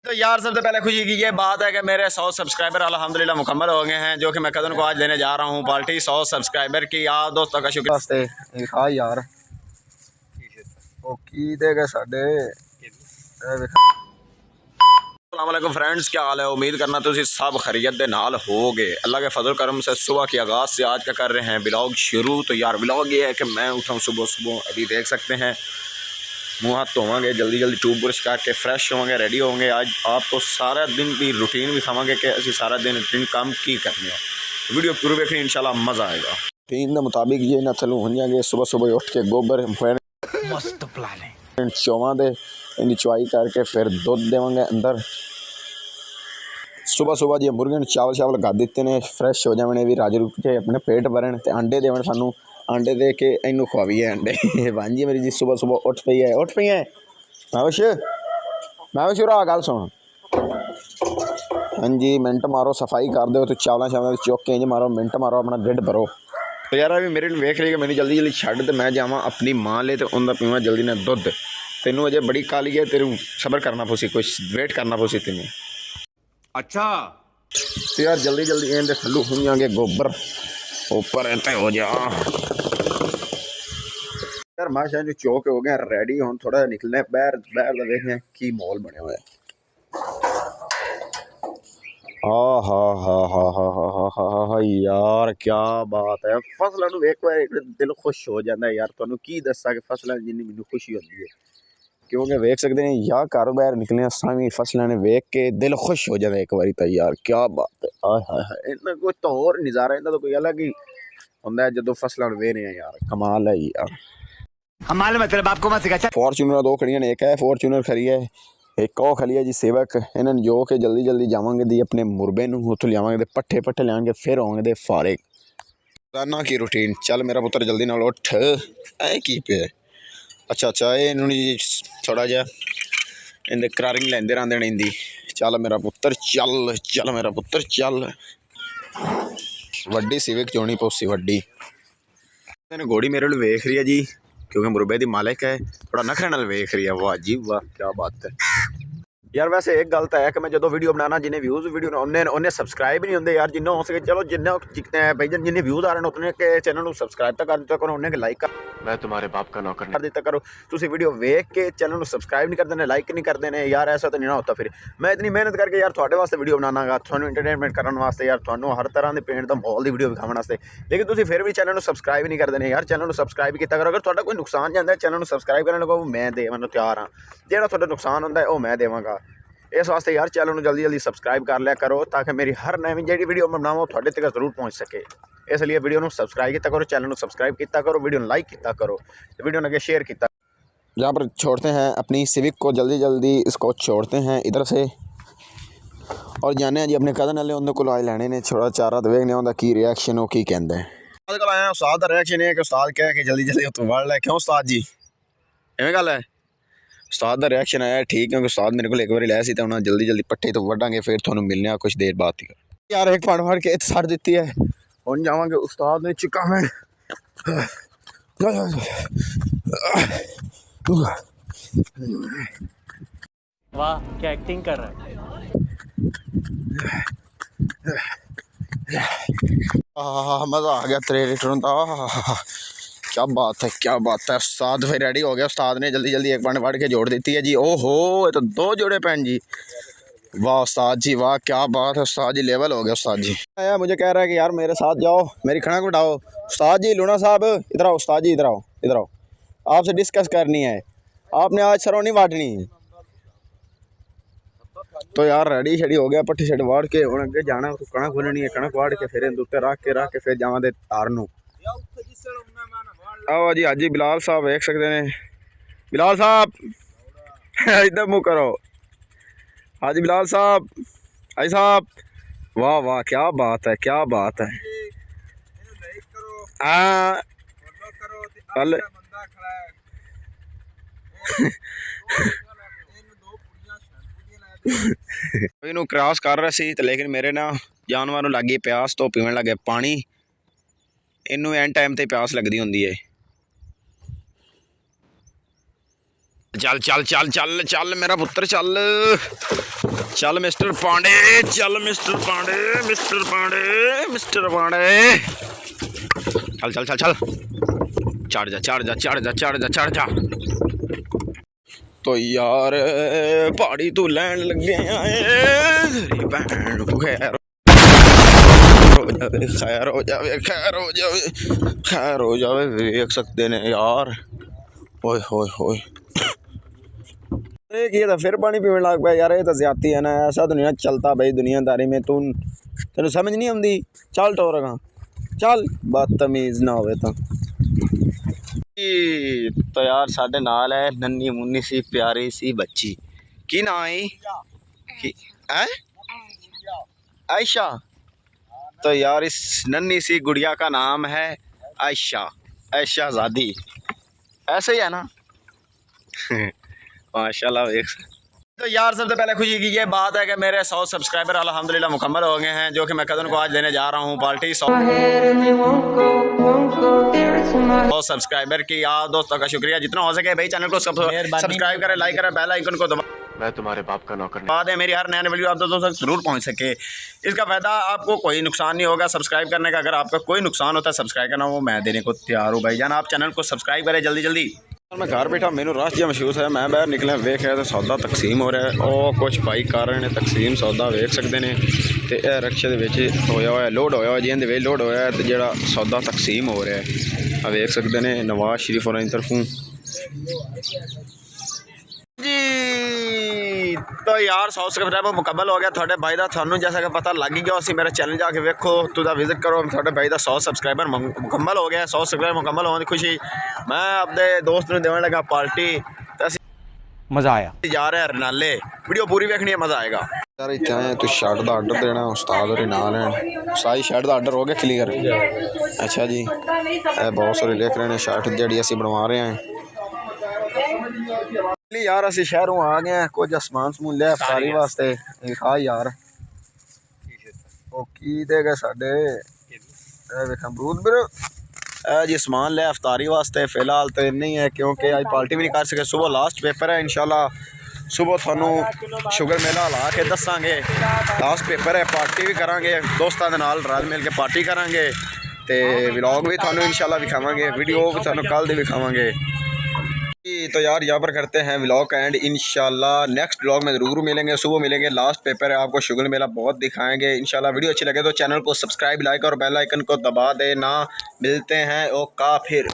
तो यार सबसे पहले खुशी की ये बात है कि मेरे 100 सब्सक्राइबर अल्हम्दुलिल्लाह मुकम्मल हो गए हैं, जो कि मैं कदन को आज देने जा रहा हूँ पार्टी 100 सब्सक्राइबर की। यार दोस्तों का शुक्रिया हाँ यार अस्सलामुअलैकुम फ्रेंड्स, क्या हाल है? उम्मीद करना तुम सब खैरियत दे नाल हो गए। अल्लाह के फजल करम से सुबह की आगाज़ से आज का कर रहे हैं ब्लॉग शुरू। तो यार ब्लॉग ये है कि मैं उठाऊँ सुबह सुबह, अभी देख सकते हैं मुँह हाथ धोवेंगे, जल्दी जल्दी टूब ब्रश करके फ्रैश होंगे, रेडी होंगे। आज आपको सारा दिन की रूटीन भी खावेंगे कि असं सारा दिन रूटीन काम की करने। वीडियो पूरी देखनी, इंशाल्लाह मज़ा आएगा। रूटीन के मुताबिक ये ना थलू हो जाएंगे, सुबह सुबह उठ के गोबर मस्त प्लान चौवां दे इनकी चुआई करके फिर दुध देवेंगे अंदर। सुबह सुबह जी मुर्गे चावल शावल गा दिते ने, फ्रैश हो जाने भी राज रूप के अपने पेट भरन तो अंडे देवन सानू, अंडे दे के इनू खवाइए अंडे। भांजी मेरी जी सुबह सुबह उठ पई है मैं रहा गल सुन। हाँ जी मिनट मारो, सफाई कर दो तो चावल शावल चुक के इंज मारो, मिनट मारो, अपना ढिड भरो। तो यार अभी मेरे वेख रही है मैंने जल्दी जल्दी छड़ तो मैं जावा अपनी माँ ले, तो उनका पीवा जल्दी ना दुध। तेनू अजे बड़ी काली है, तेरू सबर करना पोसी, कुछ वेट करना पोसी तेन। अच्छा तो यार जल्दी जल्दी इनके थल्लू हो जाएंगे गोबर ऊपर इतने हो जा। यार माशा जो चौक हो गया रेडी, हम थोड़ा निकलने बाहर बाहर देखें की माहौल बने हुए। हा यार क्या बात है, फसलों एक बार दिल खुश हो जाता है। यार तुहानू की दसा कि फसलों जिन्नी मैनू खुशी होती है, क्योंकि वेख सकते हैं यार घर बाहर निकले असा भी फसलों ने वेख के दिल खुश हो जाता है एक बारी। तो यार क्या बात है, आय हाय हाय, इन्ना कोई तो होर नज़ारा, इन्ना तो कोई अलग ही होंदा है जो फसलों वेख रहे हैं। यार कमाल है यार। हमारे मतलब आपको मत सिखा। फॉर्चूनर दो खड़ियां ने, एक है फॉर्चूनर खड़ी है, एक और खड़ी है जी सेवक। इन्होंने जो के जल्दी जल्दी जावांगे दी अपने मुरबे नूं उत्थों लियावांगे, पट्ठे पट्ठे लियावांगे, फिर होंगे दे फारिग। रोजाना की रूटीन। चल मेरा पुत्र जल्दी नाल उठ, ऐ की पे। अच्छा अच्छा ये इन्होंने थोड़ा जहा इंदे करारिंग लेंदे रहंदे ने इंदी। चल मेरा पुत्र चल, चल मेरा पुत्र चल। वड्डी सिविक चोनी पोसी वड्डी। घोड़ी मेरे को वेख रही है जी, क्योंकि मुरबे की मालिक है, थोड़ा नखरे नाल वेख रही है। वाह जी वाह क्या बात है। यार वैसे एक गल तो है कि मैं जो वीडियो बनाना जिन्हें व्यूज़ वीडियो उन्हें सब्सक्राइब नहीं होंगे यार, जिन्हें हो सके चलो जिन्हें भाई जिन्हें व्यूज़ आ रहे हैं उतने के चैनल को सब्सक्राइब तो कर दिया करो, उन्हें लाइक कर, मैं तुम्हारे बाप का नौकर कर दिता करो। तुम वीडियो वेख के चैनल को सब्सक्राइब नहीं करते, लाइक नहीं करते हैं यार, ऐसा तो नहीं ना होता। फिर मैं इतनी मेहनत करके यार थोड़े वास्ते वीडियो बनाना गा, थोड़ा इंटरटेनमेंट करने वास्ते, यार थोड़ा हर तरह के पेंट का माहौल की वीडियो दिखाने वास्ते, लेकिन तुम फिर भी चैनल को सब्सक्राइब नहीं करते हैं। यार चैनल को सब्सक्राइब किया करो, अगर थोड़ा कोई नुकसान जाता है चैनल को सब्सक्राइब करने लगो, मैं देवन तैयार हाँ, जो थोड़ा नुकसान होता है वह मैं देवांगा। इस वास्ते यार चैनल को जल्दी जल्दी सब्सक्राइब कर लिया करो, ताकि मेरी हर नवी जी वीडियो मैं बनावा थोड़े तक जरूर पहुँच सके। इसलिए वीडियो को सब्सक्राइब किया करो, चैनल को सब्सक्राइब किया करो, वीडियो लाइक किया करो, वीडियो ने शेयर किया। यहाँ पर छोड़ते हैं अपनी सिविक को, जल्दी जल्दी इसको छोड़ते हैं इधर से और जाने जी अपने कदन वाले उन्होंने को आए लेने ने, थोड़ा चारा तो वेखने उनका की रिएक्शन हो की कहता है। अजकल आया उस्ताद का रिएक्शन है कि उस्ताद कह के जल्दी जल्दी उतों वड़ लै, क्यों उस्ताद जी इवें गल है। उस्ताद का रिएक्शन आया ठीक, क्योंकि उस्ताद मेरे को एक बार लै सी तो उन्हें जल्दी जल्दी पट्ठे तो वड्डांगे, फिर थोड़ा मिलने कुछ देर बाद। यार एक फड़ फड़ के सड़ दी है, हम जावांगे उस्ताद ने चिकावन। वाह क्या एक्टिंग कर रहा है। मज़ा आ गया तेरे रिटर्न का। क्या बात है क्या बात है। उस्ताद फिर रेडी हो गया, उस्ताद ने जल्दी जल्दी एक पढ़ के जोड़ देती है जी। ओहो ये तो दो जोड़े पैन जी, वाह उस्ताद जी वाह क्या बात है। उस्ताद जी लेवल हो गया उस्ताद जी। आया मुझे कह रहा है कि यार मेरे साथ जाओ, मेरी खड़क उठाओ। उस्ताद जी लूना साहब इधर आओ, उस्ताद जी इधर आओ, इधर आओ, आपसे डिस्कस करनी है, आपने आज सरों नहीं वाटनी। तो यार रेडी शेडी हो गया, पट्टी शट्टी वाड़ के हम अगे जाना, कणक खोलनी है, कणक वाड़ के फिर उत्ते रख के फिर जावा दे तार नूं। आओ जी हाजी बिलाल साहब देख सकते हैं, बिलाल साहब इधर मुँह करो, हाजी बिलाल साहब, हाजी साहब, वाह वाह क्या बात है क्या बात है। हाँ इनू क्रॉस कर रहा सी, लेकिन मेरे ना जानवर लग गई प्यास, तो पीवन लगे पानी। इनू एंड टाइम ते प्यास लगती होंगी है। चल चल चल चल चल मेरा पुत्र चल चल मिस्टर पांडे चल mister Pandey mister Pandey mister Pandey चल चल चल चल चढ़ जा चढ़ जा चढ़ जा चढ़ जा चढ़ जा। तो यार पहाड़ी तू लैन लगे आए भैन खैर खैर हो जावे खैर हो जावे खैर हो जावे देख सकते ने यार। ओए होए होए एक ये तो फिर पानी पीने लग पाया यार, ये तो ज्यादती है ना, ऐसा तो नहीं ना चलता भाई दुनियादारी में। तू तेन समझ नहीं आती, चल टोरगा चल बदतमीज ना होवे तो यार साढ़े नाल है नन्नी मुन्नी सी प्यारी सी बच्ची, की ना है आयशा। तो यार इस नन्ही सी गुड़िया का नाम है आयशा, आयशा ज़ादी, ऐसे ही है ना माशाल्लाह। तो यार सबसे पहले खुशी की ये बात है कि मेरे 100 सब्सक्राइबर अल्हम्दुलिल्लाह मुकम्मल हो गए हैं, जो कि मैं कदन को आज देने जा रहा हूँ पार्टी 100 सब्सक्राइबर की। यार दोस्तों का शुक्रिया, जितना हो सके भाई चैनल को सब्सक्राइब करें, लाइक करें, बेल आइकन को दबा मैं तुम्हारे बाप का नौकर नहीं। बाद है मेरी हर नया वीडियो आप दोस्तों तक जरूर पहुंच सके। इसका फ़ायदा आपको कोई नुकसान नहीं होगा सब्सक्राइब करने का। अगर आपका कोई नुकसान होता है सब्सक्राइब करना, वो मैं देने को तैयार हूँ भाई जान। आप चैनल को सब्सक्राइब करें जल्दी जल्दी। मैं घर बैठा मैनू रश जिहा महसूस है, मैं बाहर निकलिया वेख रहा तो सौदा तकसीम हो रहा है। और कुछ भाई कर रहे हैं तकसीम सौदा वेख सकते हैं। तो यह रक्शे के होया हुआ लोड होया हुआ जिंद वे लोड होया है, तो जो सौदा तकसीम हो रहा है वेख सकते हैं नवाज शरीफ होर की तरफों जी। तो यार 100 सब्सक्राइबर मुकम्मल हो गया थोड़े भाई का, थानू जैसा कि पता लग ही गया उसी मेरे चैनल जाके वेखो तुझा विजिट करो। थोड़े भाई का 100 सब्सक्राइबर मुकम्मल हो गया। 100 सब्सक्राइबर मुकम्मल होने की खुशी मैं अपने दोस्त ने देने लगा पार्टी। मज़ा आया जा रहे हैं रनाले, वीडियो पूरी देखनी है, मज़ा आएगा यार। इतने आए तू शर्ट का आर्डर देना उस्ताद और नाल है सारी शर्ट का आर्डर हो गया क्लीयर। अच्छा जी बहुत सारे लिख रहे हैं शर्ट जी असी बनवा रहे हैं यार। असी शहरों आ गए हैं, कुछ समान समून लिया सारी वास्ते खा यार। की दे गए साडे अमरूद बिर जी समान लिया अफतारी वास्ते। फिलहाल तो इन्ना ही है क्योंकि अज पार्टी भी नहीं कर सके। सुबह लास्ट पेपर है इंशाल्लाह, सुबह थानू शुगर मेला ला के दसांगे। लास्ट पेपर है, पार्टी भी करांगे दोस्तों के नाल रल मिल के पार्टी करांगे। तो व्लॉग भी थानू इंशाल्लाह विखावांगे, वीडियो भी थानू कल दी विखावांगे। तो यार यहाँ पर करते हैं व्लॉग का एंड। इंशाल्लाह नेक्स्ट व्लॉग में ज़रूर मिलेंगे, सुबह मिलेंगे। लास्ट पेपर है, आपको शुगर मेला बहुत दिखाएंगे इंशाल्लाह। वीडियो अच्छी लगे तो चैनल को सब्सक्राइब लाइक और बेल आइकन को दबा देना। मिलते हैं ओका फिर।